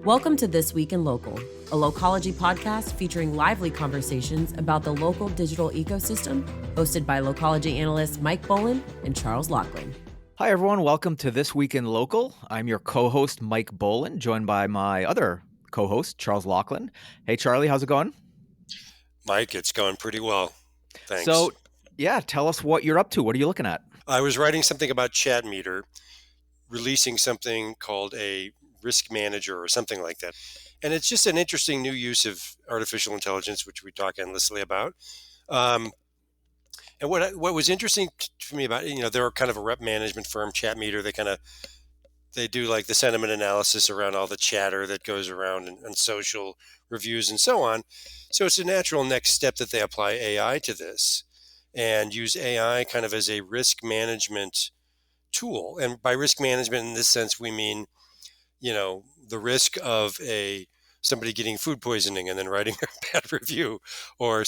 Welcome to This Week in Local, a Localogy podcast featuring lively conversations about the local digital ecosystem, hosted by Localogy analysts Mike Boland and Charles Laughlin. Hi, everyone. Welcome to This Week in Local. I'm your co-host, Mike Boland, joined by my other co-host, Charles Laughlin. Hey, Charlie, how's it going? Mike, it's going pretty well. Thanks. So, tell us what you're up to. What are you looking at? I was writing something about Chatmeter, releasing something called a risk manager or something like that. And it's just an interesting new use of artificial intelligence, which we talk endlessly about. And what was interesting to me about it, they're kind of a rep management firm, Chatmeter. They do like the sentiment analysis around all the chatter that goes around and social reviews and so on. So it's a natural next step that they apply AI to this and use AI kind of as a risk management tool. And by risk management in this sense, we mean, the risk of somebody getting food poisoning and then writing a bad review, or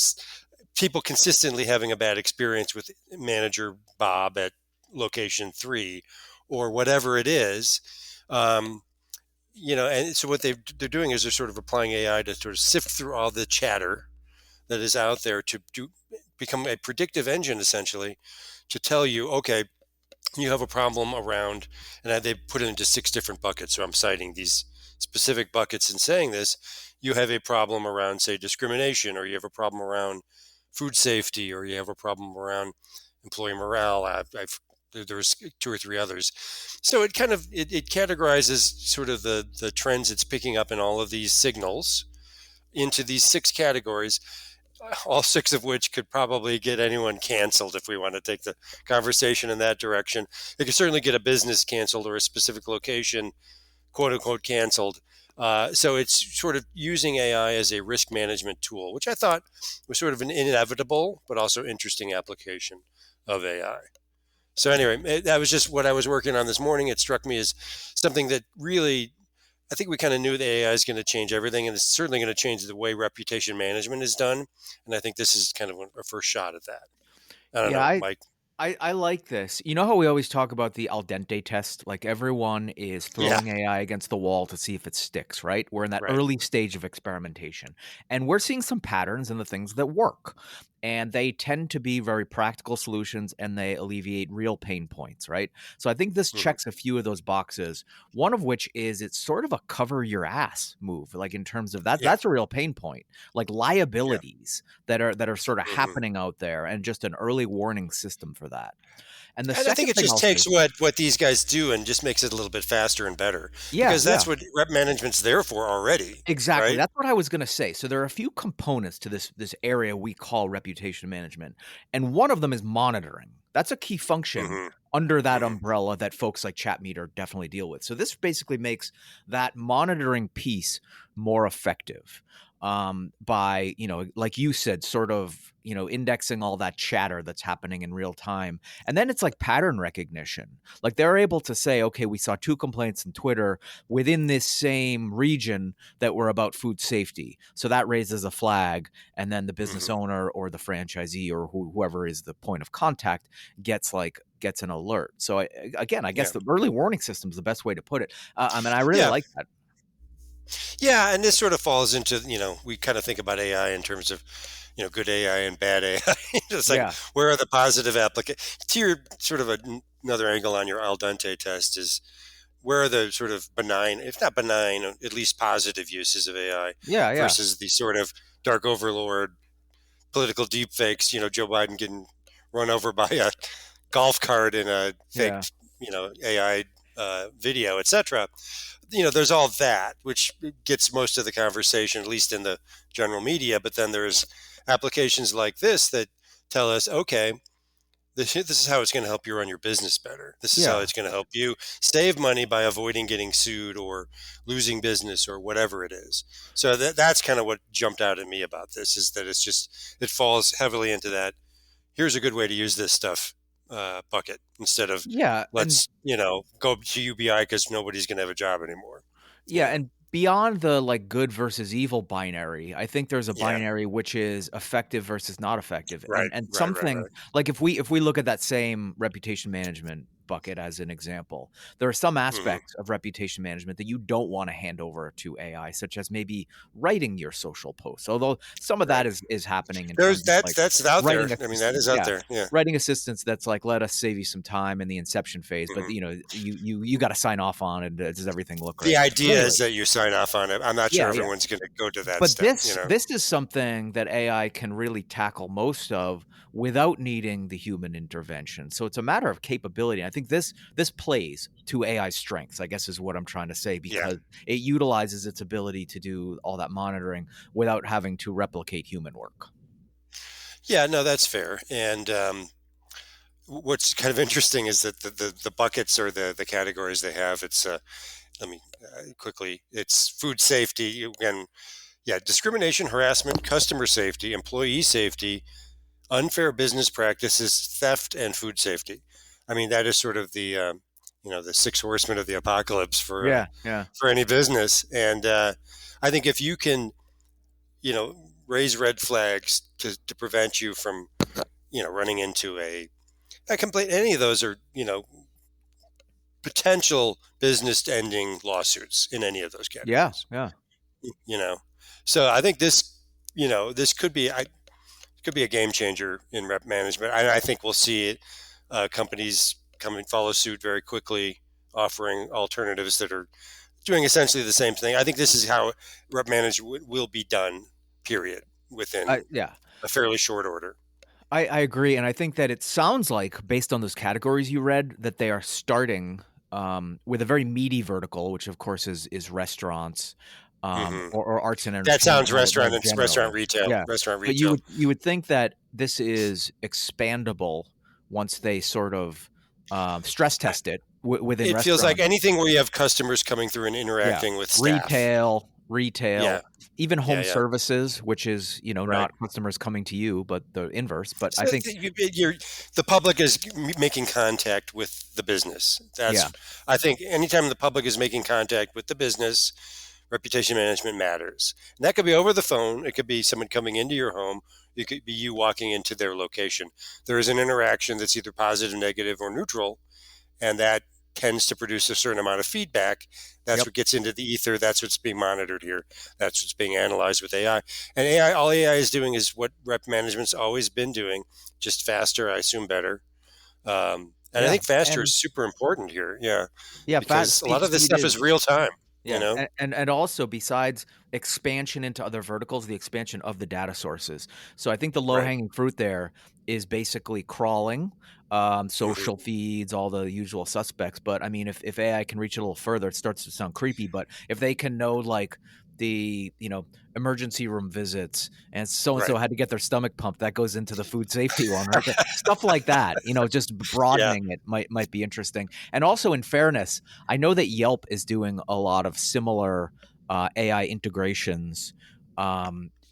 people consistently having a bad experience with manager Bob at location 3, or whatever it is. And so what they're doing is they're sort of applying AI to sort of sift through all the chatter that is out there to become a predictive engine, essentially, to tell you, okay, you have a problem around, and they put it into 6 different buckets. So I'm citing these specific buckets in saying this. You have a problem around, say, discrimination, or you have a problem around food safety, or you have a problem around employee morale. There's 2 or 3 others. So it kind of, it categorizes sort of the trends it's picking up in all of these signals into these 6 categories, all 6 of which could probably get anyone canceled if we want to take the conversation in that direction. It could certainly get a business canceled or a specific location, quote unquote, canceled. So it's sort of using AI as a risk management tool, which I thought was sort of an inevitable but also interesting application of AI. So anyway, that was just what I was working on this morning. It struck me as something that really, I think we kind of knew that AI is going to change everything, and it's certainly going to change the way reputation management is done. And I think this is kind of a first shot at that. I don't know, Mike. I like this. You know how we always talk about the al dente test? Like everyone is throwing AI against the wall to see if it sticks, right? We're in that early stage of experimentation. And we're seeing some patterns in the things that work. And they tend to be very practical solutions, and they alleviate real pain points, right? So I think this checks a few of those boxes, one of which is it's sort of a cover your ass move, like in terms of that's a real pain point, like liabilities that are sort of happening out there, and just an early warning system for that. And I think it just takes what these guys do and just makes it a little bit faster and better. Yeah, because that's what rep management's there for already. Exactly. Right? That's what I was going to say. So there are a few components to this area we call reputation management. And one of them is monitoring. That's a key function under that umbrella that folks like Chatmeter definitely deal with. So this basically makes that monitoring piece more effective by, like you said, sort of, indexing all that chatter that's happening in real time. And then it's like pattern recognition. Like they're able to say, okay, we saw 2 complaints in Twitter within this same region that were about food safety. So that raises a flag, and then the business owner or the franchisee or whoever is the point of contact gets an alert. So I guess the early warning system is the best way to put it. I really like that. Yeah, and this sort of falls into, we kind of think about AI in terms of, good AI and bad AI. It's like, where are the positive applications? To your sort of another angle on your al dente test is, where are the sort of benign, if not benign, at least positive uses of AI versus the sort of dark overlord, political deepfakes, Joe Biden getting run over by a golf cart in a fake, AI video, etc. There's all that, which gets most of the conversation, at least in the general media. But then there's applications like this that tell us, okay, this is how it's going to help you run your business better. This is how it's going to help you save money by avoiding getting sued or losing business or whatever it is. So that's kind of what jumped out at me about this, is that it falls heavily into that. Here's a good way to use this stuff bucket, instead of let's go to UBI because nobody's going to have a job anymore. And beyond the like good versus evil binary, I think there's a binary which is effective versus not effective. Like if we look at that same reputation management bucket as an example. There are some Mm-hmm. aspects of reputation management that you don't want to hand over to AI, such as maybe writing your social posts. Although some of that Right. is happening in There's terms of like that's out there. writing I mean, that assistance. is out Yeah. there. Yeah. Writing assistance that's like, let us save you some time in the inception phase, but Mhm. you got to sign off on it. Does everything look The great? But idea anyway, is that you sign off on it. I'm not sure yeah, yeah. everyone's going to go to that But step, you know? this is something that AI can really tackle most of without needing the human intervention. So it's a matter of capability. I think this plays to AI's strengths, I guess is what I'm trying to say, Yeah. because it utilizes its ability to do all that monitoring without having to replicate human work. Yeah, no, that's fair. And what's kind of interesting is that the buckets or the categories they have, it's, let me quickly, it's food safety. Again, yeah, discrimination, harassment, customer safety, employee safety, unfair business practices, theft, and food safety. I mean, that is sort of the the six horsemen of the apocalypse Yeah, yeah. for any business. And I think if you can, raise red flags to prevent you from, running into a complaint, any of those are, potential business ending lawsuits in any of those Yeah, categories. yeah. You know, so I think this could be a game changer in rep management. I think we'll see it. Companies come and follow suit very quickly, offering alternatives that are doing essentially the same thing. I think this is how rep management will be done. Period. Within Yeah. a fairly short order. I agree, and I think that it sounds like, based on those categories you read, that they are starting with a very meaty vertical, which of course is restaurants, Hmm. or arts and That entertainment sounds more restaurant and generally. Yeah, restaurant but retail. you would think that this is expandable once they sort of stress test it within It feels like restaurants. anything where you have customers coming through and Yeah, interacting with staff. retail, Yeah, even yeah, home yeah. services, which is Right. not customers coming to you, but the inverse. But I So think the public is making contact with the business. yeah. I think anytime the public is making contact with the business, reputation management matters. And that could be over the phone. It could be someone coming into your home. It could be you walking into their location. There is an interaction that's either positive, negative, or neutral, and that tends to produce a certain amount of feedback. That's Yep. what gets into the ether. That's what's being monitored here. That's what's being analyzed with AI. And AI, all AI is doing is what rep management's always been doing, just faster, I assume better. And I Yeah, think faster is and super important here. Yeah, yeah, fast because a lot of this speed stuff is is real time. You yeah, know. and also besides expansion into other verticals, the expansion of the data sources. So I think the low Right. hanging fruit there is basically crawling, Hmm. social feeds, all the usual suspects. But I mean, if AI can reach a little further, it starts to sound creepy. But if they can know like the emergency room visits and so and so Right. had to get their stomach pumped, that goes into the food safety one, right? Stuff like that, just Yeah. broadening it might be interesting. And also, in fairness, I know that Yelp is doing a lot of similar AI integrations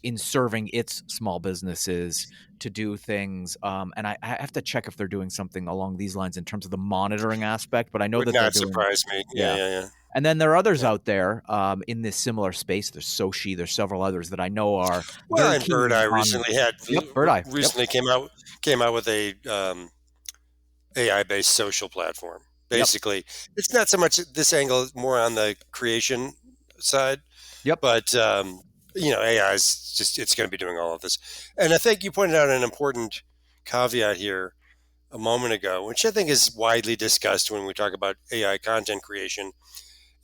in serving its small businesses to do things. And I have to check if they're doing something along these lines in terms of the monitoring aspect, but I know Would that they're not doing, surprise me. Yeah. yeah. Yeah. Yeah. And then there are others Yeah. out there in this similar space. There's Sochi, there's several others that I know are Well, very and Bird keen Eye on. recently had Yep, Bird Eye. Yep. recently came out with a AI based social platform. Yep. Basically, it's not so much this angle, more on the creation side, Yep. but AI is just it's going to be doing all of this. And I think you pointed out an important caveat here a moment ago, which I think is widely discussed when we talk about AI content creation,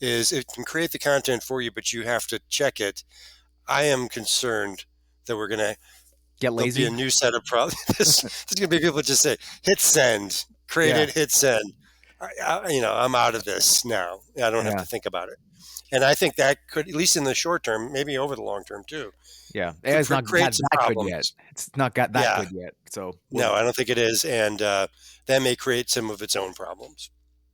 is it can create the content for you, but you have to check it. I am concerned that Get there'll be a lazy. new set of problems. There's going to be people that just say, hit send, create Yeah. it, hit send. I'm out of this now. I don't have Yeah. to think about it. And I think that could, at least in the short term, maybe over the long term too, Yeah. could AI's not create got some that good yet. problems. It's not got that Yeah, good yet. So no, I don't think it is. And that may create some of its own problems.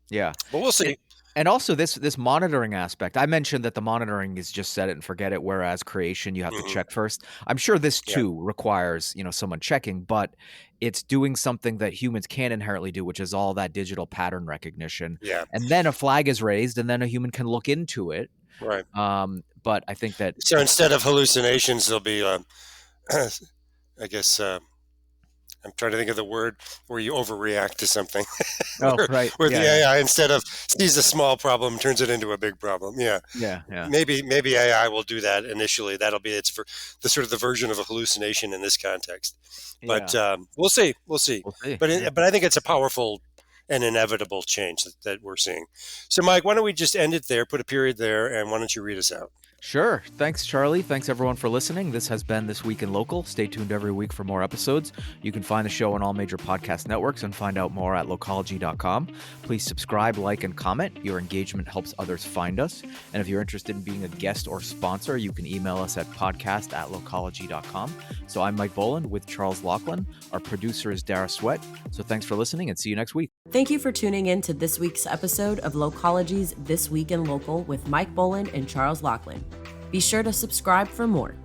yeah. But we'll And see. and also this monitoring aspect. I mentioned that the monitoring is just set it and forget it, whereas creation you have to Hmm. check first. I'm sure this Yeah, too requires, someone checking, but it's doing something that humans can't inherently do, which is all that digital pattern recognition. yeah, And then a flag is raised and then a human can look into it. right. But I think that So instead of hallucinations, there'll be, I guess, I'm trying to think of the word where you overreact to something. Oh, right. Where the AI, instead of sees a small problem, turns it into a big problem. Yeah. Yeah. Maybe AI will do that initially. That'll be the sort of the version of a hallucination in this context. But we'll see. We'll see. But I think it's a powerful and inevitable change that we're seeing. So, Mike, why don't we just end it there, put a period there, and why don't you read us out? Sure. Thanks, Charlie. Thanks, everyone, for listening. This has been This Week in Local. Stay tuned every week for more episodes. You can find the show on all major podcast networks and find out more at localogy.com. Please subscribe, like, and comment. Your engagement helps others find us. And if you're interested in being a guest or sponsor, you can email us at podcast@localogy.com. So I'm Mike Boland with Charles Laughlin. Our producer is Dara Sweat. So thanks for listening and see you next week. Thank you for tuning in to this week's episode of Localogy's This Week in Local with Mike Boland and Charles Laughlin. Be sure to subscribe for more.